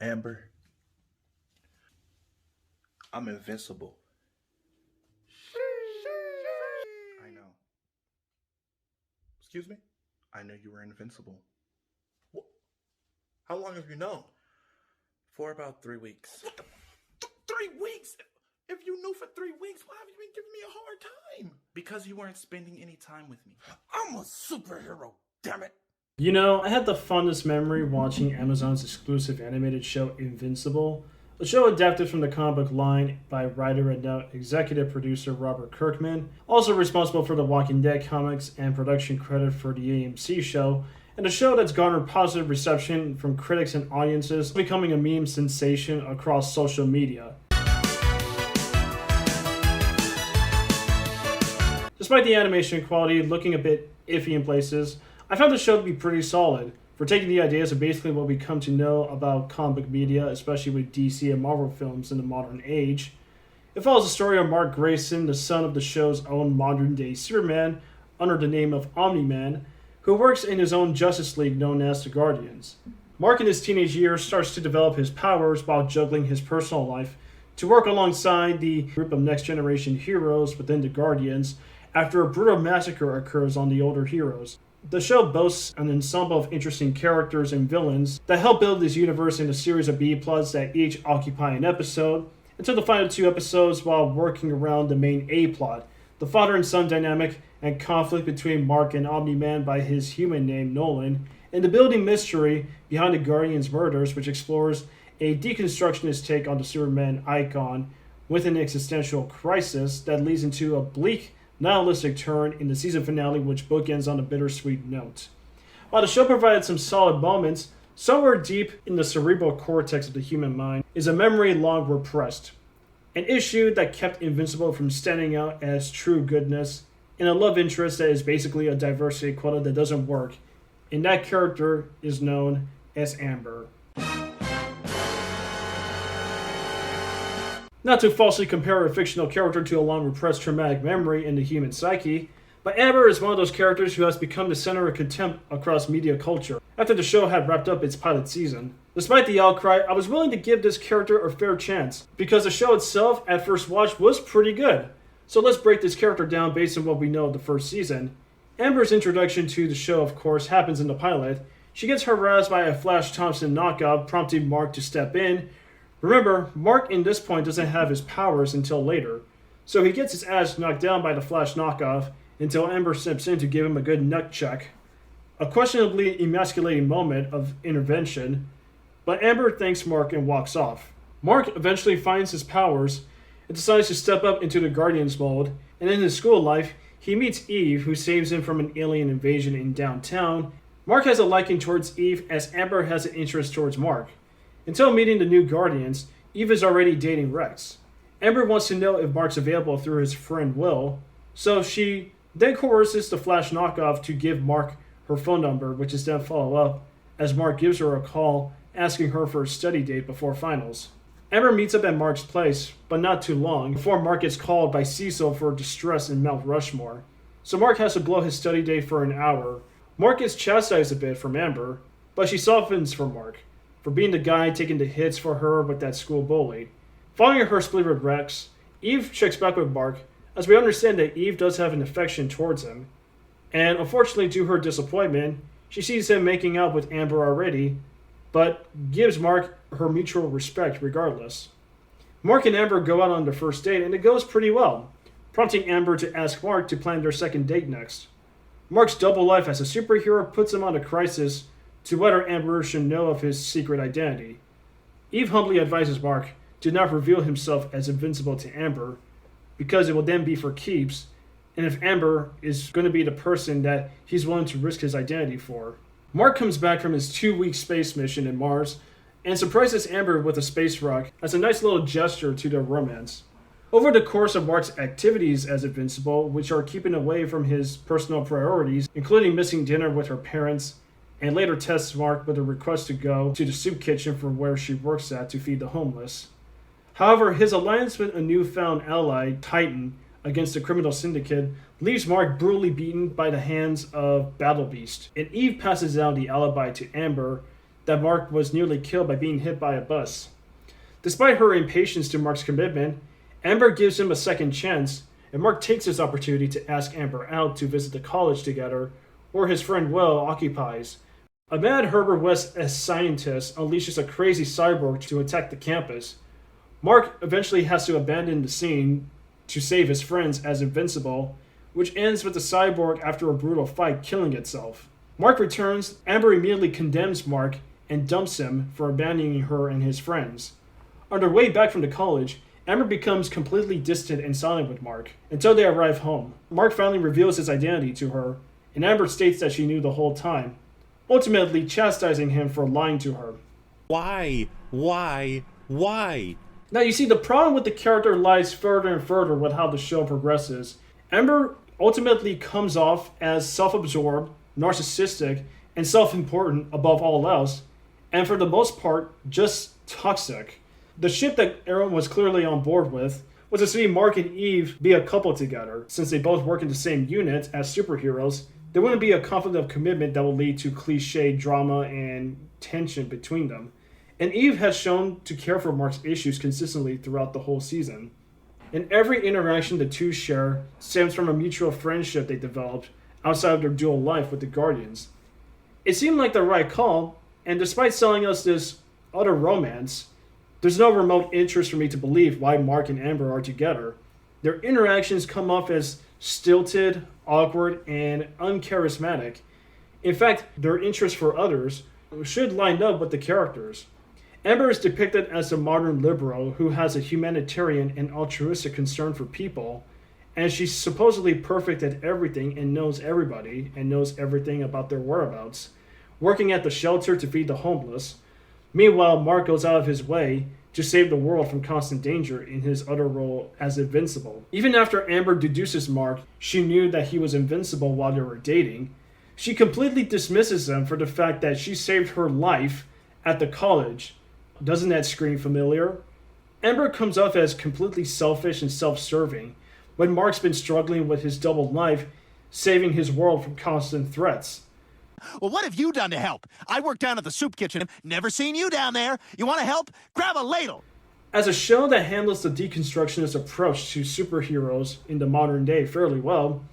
Amber, I'm invincible. I know. Excuse me? I knew you were invincible. Wh- How long have you known? For about 3 weeks. What the? 3 weeks? If you knew for 3 weeks, why have you been giving me a hard time? Because you weren't spending any time with me. I'm a superhero, damn it. You know, I had the fondest memory watching Amazon's exclusive animated show Invincible, a show adapted from the comic book line by writer and now executive producer Robert Kirkman, also responsible for the Walking Dead comics and production credit for the AMC show, and a show that's garnered positive reception from critics and audiences, becoming a meme sensation across social media. Despite the animation quality looking a bit iffy in places, I found the show to be pretty solid for taking the ideas of basically what we come to know about comic book media, especially with DC and Marvel films in the modern age. It follows the story of Mark Grayson, the son of the show's own modern-day Superman, under the name of Omni-Man, who works in his own Justice League known as the Guardians. Mark in his teenage years starts to develop his powers while juggling his personal life to work alongside the group of next-generation heroes within the Guardians after a brutal massacre occurs on the older heroes. The show boasts an ensemble of interesting characters and villains that help build this universe in a series of B-plots that each occupy an episode, until the final two episodes while working around the main A-plot, the father and son dynamic and conflict between Mark and Omni-Man by his human name Nolan, and the building mystery behind the Guardians' murders, which explores a deconstructionist take on the Superman icon with an existential crisis that leads into a bleak nihilistic turn in the season finale, which bookends on a bittersweet note. While the show provided some solid moments, somewhere deep in the cerebral cortex of the human mind is a memory long repressed, an issue that kept Invincible from standing out as true goodness, and a love interest that is basically a diversity quota that doesn't work, and that character is known as Amber. Not to falsely compare a fictional character to a long repressed traumatic memory in the human psyche, but Amber is one of those characters who has become the center of contempt across media culture after the show had wrapped up its pilot season. Despite the outcry, I was willing to give this character a fair chance, because the show itself, at first watch, was pretty good. So let's break this character down based on what we know of the first season. Amber's introduction to the show, of course, happens in the pilot. She gets harassed by a Flash Thompson knockoff, prompting Mark to step in. Remember, Mark in this point doesn't have his powers until later, so he gets his ass knocked down by the Flash knockoff until Amber steps in to give him a good nut check. A questionably emasculating moment of intervention, but Amber thanks Mark and walks off. Mark eventually finds his powers and decides to step up into the Guardians mold, and in his school life, he meets Eve, who saves him from an alien invasion in downtown. Mark has a liking towards Eve as Amber has an interest towards Mark. Until meeting the new Guardians, Eve is already dating Rex. Amber wants to know if Mark's available through his friend Will, so she then coerces the Flash knockoff to give Mark her phone number, which is then followed up as Mark gives her a call asking her for a study date before finals. Amber meets up at Mark's place, but not too long, before Mark gets called by Cecil for distress in Mount Rushmore. So Mark has to blow his study date for an hour. Mark gets chastised a bit from Amber, but she softens for Mark for being the guy taking the hits for her with that school bully. Following her split with Rex, Eve checks back with Mark, as we understand that Eve does have an affection towards him. And unfortunately, to her disappointment, she sees him making out with Amber already, but gives Mark her mutual respect regardless. Mark and Amber go out on their first date, and it goes pretty well, prompting Amber to ask Mark to plan their second date next. Mark's double life as a superhero puts him on a crisis to whether Amber should know of his secret identity. Eve humbly advises Mark to not reveal himself as invincible to Amber, because it will then be for keeps, and if Amber is going to be the person that he's willing to risk his identity for. Mark comes back from his 2-week space mission in Mars, and surprises Amber with a space rock as a nice little gesture to their romance. Over the course of Mark's activities as Invincible, which are keeping away from his personal priorities, including missing dinner with her parents, and later tests Mark with a request to go to the soup kitchen from where she works at to feed the homeless. However, his alliance with a newfound ally, Titan, against the criminal syndicate leaves Mark brutally beaten by the hands of Battle Beast, and Eve passes down the alibi to Amber that Mark was nearly killed by being hit by a bus. Despite her impatience to Mark's commitment, Amber gives him a second chance, and Mark takes this opportunity to ask Amber out to visit the college together, where his friend Will occupies. A mad Herbert West as scientist unleashes a crazy cyborg to attack the campus. Mark eventually has to abandon the scene to save his friends as Invincible, which ends with the cyborg after a brutal fight killing itself. Mark returns, Amber immediately condemns Mark and dumps him for abandoning her and his friends. On their way back from the college, Amber becomes completely distant and silent with Mark until they arrive home. Mark finally reveals his identity to her, and Amber states that she knew the whole time, ultimately chastising him for lying to her. Why? Now you see, the problem with the character lies further and further with how the show progresses. Amber ultimately comes off as self-absorbed, narcissistic, and self-important above all else, and for the most part, just toxic. The ship that everyone was clearly on board with was to see Mark and Eve be a couple together. Since they both work in the same unit as superheroes, there wouldn't be a conflict of commitment that will lead to cliche drama and tension between them. And Eve has shown to care for Mark's issues consistently throughout the whole season. And every interaction the two share stems from a mutual friendship they developed outside of their dual life with the Guardians. It seemed like the right call, and despite selling us this utter romance, there's no remote interest for me to believe why Mark and Amber are together. Their interactions come off as stilted, awkward, and uncharismatic. In fact, their interest for others should line up with the characters. Amber is depicted as a modern liberal who has a humanitarian and altruistic concern for people, and she's supposedly perfect at everything and knows everybody and knows everything about their whereabouts, working at the shelter to feed the homeless. Meanwhile, Mark goes out of his way to save the world from constant danger in his other role as Invincible. Even after Amber deduces Mark, she knew that he was invincible while they were dating. She completely dismisses him for the fact that she saved her life at the college. Doesn't that scream familiar? Amber comes off as completely selfish and self-serving, when Mark's been struggling with his double life, saving his world from constant threats. Well, what have you done to help? I work down at the soup kitchen. Never seen you down there. You want to help? Grab a ladle. As a show that handles the deconstructionist approach to superheroes in the modern day fairly well,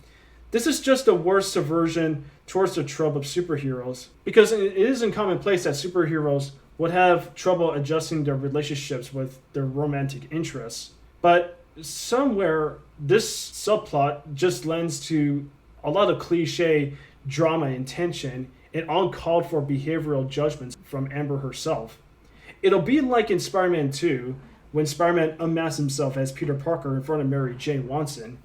this is just a worse subversion towards the trope of superheroes, because it isn't commonplace that superheroes would have trouble adjusting their relationships with their romantic interests. But somewhere, this subplot just lends to a lot of cliche drama and tension and uncalled for behavioral judgments from Amber herself. It'll be like in Spider-Man 2, when Spider-Man unmasks himself as Peter Parker in front of Mary Jane Watson,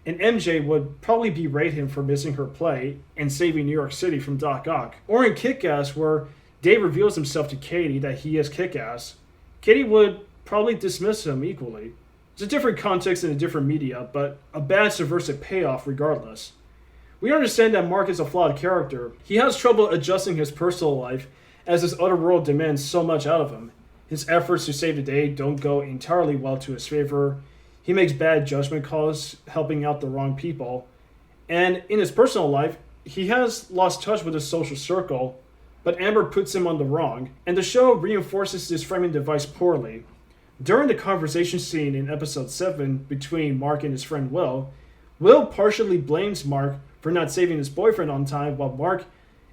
and MJ would probably berate him for missing her play and saving New York City from Doc Ock. Or in Kick-Ass, where Dave reveals himself to Katie that he is Kick-Ass, Katie would probably dismiss him equally. It's a different context and a different media, but a bad subversive payoff regardless. We understand that Mark is a flawed character. He has trouble adjusting his personal life as his other world demands so much out of him. His efforts to save the day don't go entirely well to his favor. He makes bad judgment calls, helping out the wrong people. And in his personal life, he has lost touch with his social circle, but Amber puts him on the wrong, and the show reinforces this framing device poorly. During the conversation scene in episode 7 between Mark and his friend Will partially blames Mark for not saving his boyfriend on time, while Mark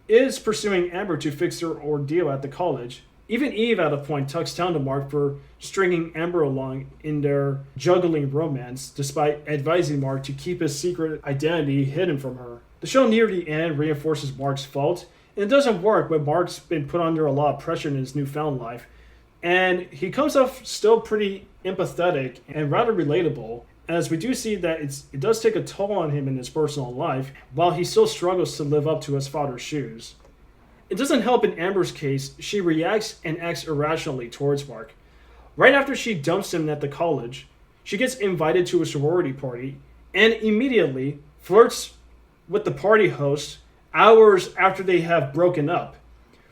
is pursuing Amber to fix her ordeal at the college. Even Eve at a point tucks down to Mark for stringing Amber along in their juggling romance, despite advising Mark to keep his secret identity hidden from her. The show near the end reinforces Mark's fault, and it doesn't work when Mark's been put under a lot of pressure in his newfound life, and he comes off still pretty empathetic and rather relatable, as we do see that it does take a toll on him in his personal life, while he still struggles to live up to his father's shoes. It doesn't help in Amber's case, she reacts and acts irrationally towards Mark. Right after she dumps him at the college, she gets invited to a sorority party, and immediately flirts with the party host hours after they have broken up,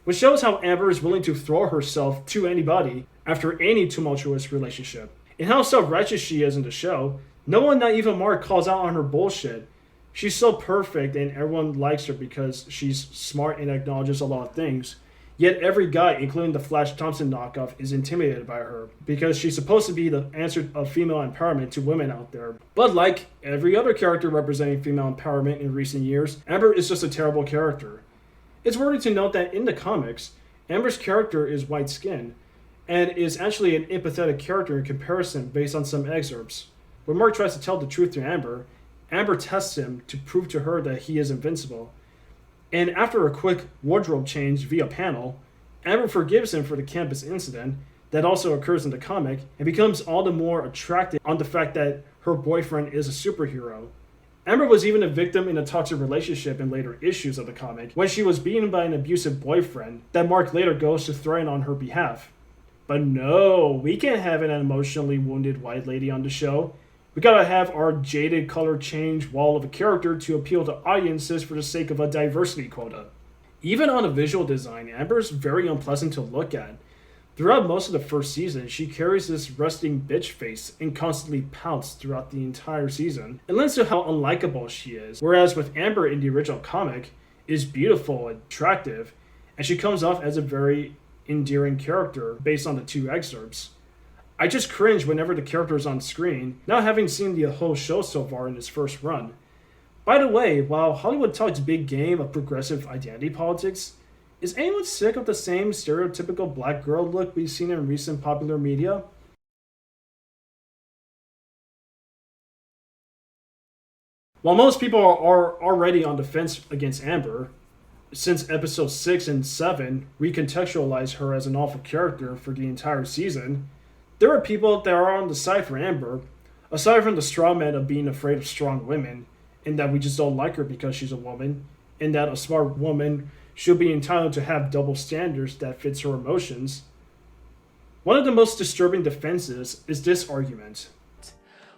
which shows how Amber is willing to throw herself to anybody after any tumultuous relationship. And how self-righteous she is in the show. No one, not even Mark, calls out on her bullshit. She's so perfect and everyone likes her because she's smart and acknowledges a lot of things. Yet every guy, including the Flash Thompson knockoff, is intimidated by her because she's supposed to be the answer of female empowerment to women out there. But like every other character representing female empowerment in recent years, Amber is just a terrible character. It's worthy to note that in the comics, Amber's character is white-skinned and is actually an empathetic character in comparison based on some excerpts. When Mark tries to tell the truth to Amber, Amber tests him to prove to her that he is invincible. And after a quick wardrobe change via panel, Amber forgives him for the campus incident that also occurs in the comic and becomes all the more attracted on the fact that her boyfriend is a superhero. Amber was even a victim in a toxic relationship in later issues of the comic when she was beaten by an abusive boyfriend that Mark later goes to threaten on her behalf. But no, we can't have an emotionally wounded white lady on the show. We gotta have our jaded color change wall of a character to appeal to audiences for the sake of a diversity quota. Even on a visual design, Amber's very unpleasant to look at. Throughout most of the first season, she carries this resting bitch face and constantly pouts throughout the entire season. It lends to how unlikable she is, whereas with Amber in the original comic, is beautiful and attractive, and she comes off as a very endearing character based on the two excerpts. I just cringe whenever the character is on screen, now having seen the whole show so far in its first run. By the way, while Hollywood talks big game of progressive identity politics, is anyone sick of the same stereotypical black girl look we've seen in recent popular media? While most people are already on the fence against Amber, since episodes 6 and 7 recontextualize her as an awful character for the entire season, there are people that are on the side for Amber, aside from the straw man of being afraid of strong women, and that we just don't like her because she's a woman, and that a smart woman should be entitled to have double standards that fits her emotions. One of the most disturbing defenses is this argument.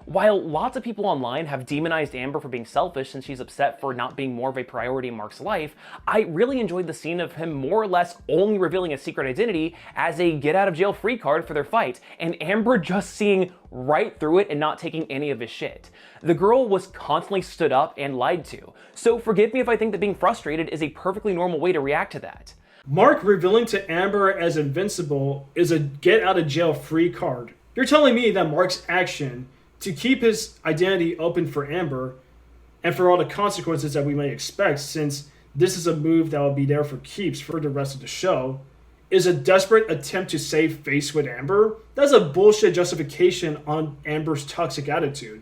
While lots of people online have demonized Amber for being selfish and she's upset for not being more of a priority in Mark's life, I really enjoyed the scene of him more or less only revealing his secret identity as a get-out-of-jail-free card for their fight, and Amber just seeing right through it and not taking any of his shit. The girl was constantly stood up and lied to, so forgive me if I think that being frustrated is a perfectly normal way to react to that. Mark revealing to Amber as Invincible is a get-out-of-jail-free card. You're telling me that Mark's action to keep his identity open for Amber, and for all the consequences that we may expect, since this is a move that will be there for keeps for the rest of the show, is a desperate attempt to save face with Amber? That's a bullshit justification on Amber's toxic attitude.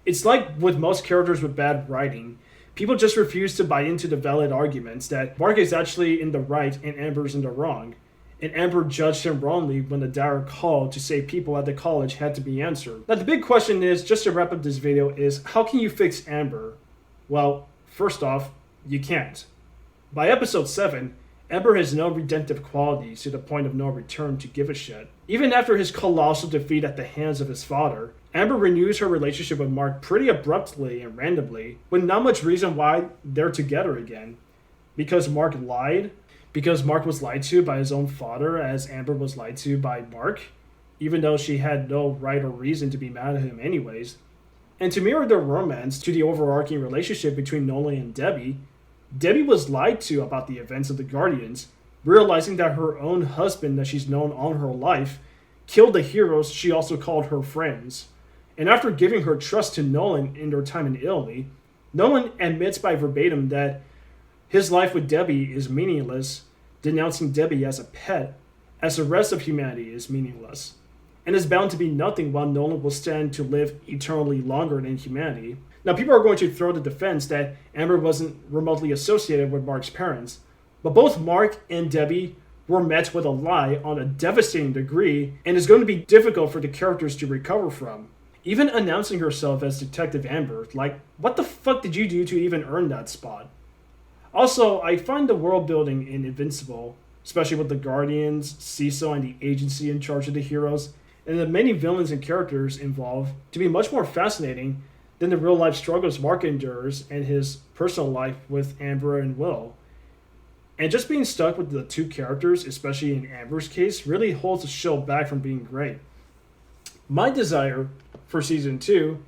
It's like with most characters with bad writing, people just refuse to buy into the valid arguments that Mark is actually in the right and Amber's in the wrong. And Amber judged him wrongly when the dire call to save people at the college had to be answered. Now the big question is, just to wrap up this video, is how can you fix Amber? Well, first off, you can't. By episode 7, Amber has no redemptive qualities to the point of no return to give a shit. Even after his colossal defeat at the hands of his father, Amber renews her relationship with Mark pretty abruptly and randomly, with not much reason why they're together again. Because Mark lied? Because Mark was lied to by his own father as Amber was lied to by Mark, even though she had no right or reason to be mad at him anyways. And to mirror their romance to the overarching relationship between Nolan and Debbie, Debbie was lied to about the events of the Guardians, realizing that her own husband that she's known all her life killed the heroes she also called her friends. And after giving her trust to Nolan in their time in Italy, Nolan admits by verbatim that his life with Debbie is meaningless, denouncing Debbie as a pet, as the rest of humanity is meaningless, and is bound to be nothing while Nolan will stand to live eternally longer than humanity. Now, people are going to throw the defense that Amber wasn't remotely associated with Mark's parents, but both Mark and Debbie were met with a lie on a devastating degree, and is going to be difficult for the characters to recover from. Even announcing herself as Detective Amber, like, what the fuck did you do to even earn that spot? Also, I find the world building in Invincible, especially with the Guardians, Cecil, and the agency in charge of the heroes, and the many villains and characters involved, to be much more fascinating than the real-life struggles Mark endures and his personal life with Amber and Will. And just being stuck with the two characters, especially in Amber's case, really holds the show back from being great. My desire for Season 2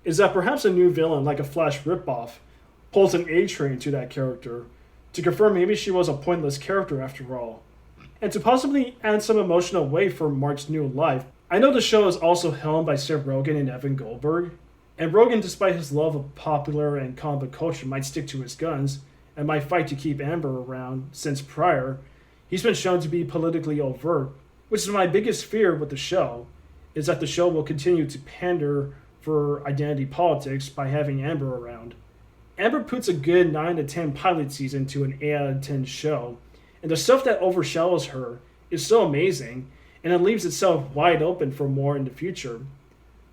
is that perhaps a new villain, like a Flash ripoff, pulls an A-train to that character to confirm maybe she was a pointless character after all. and to possibly add some emotional weight for Mark's new life. I know the show is also helmed by Seth Rogen and Evan Goldberg, and Rogen, despite his love of popular and comic book culture, might stick to his guns and might fight to keep Amber around, since prior, he's been shown to be politically overt, which is my biggest fear with the show, is that the show will continue to pander for identity politics by having Amber around. Amber puts a good 9 to 10 pilot season to an 8 out of 10 show, and the stuff that overshadows her is so amazing, and it leaves itself wide open for more in the future.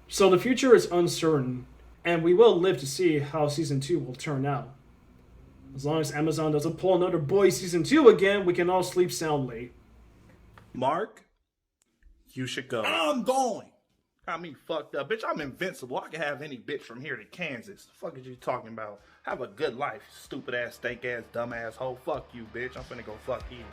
So the future is uncertain, and we will live to see how Season 2 will turn out. As long as Amazon doesn't pull another Boys Season 2 again, we can all sleep soundly. Mark, you should go. I'm going. Got me fucked up. Bitch, I'm invincible. I can have any bitch from here to Kansas. The fuck is you talking about? Have a good life, stupid ass, stank ass, dumb ass hoe. Fuck you, bitch. I'm finna go fuck you.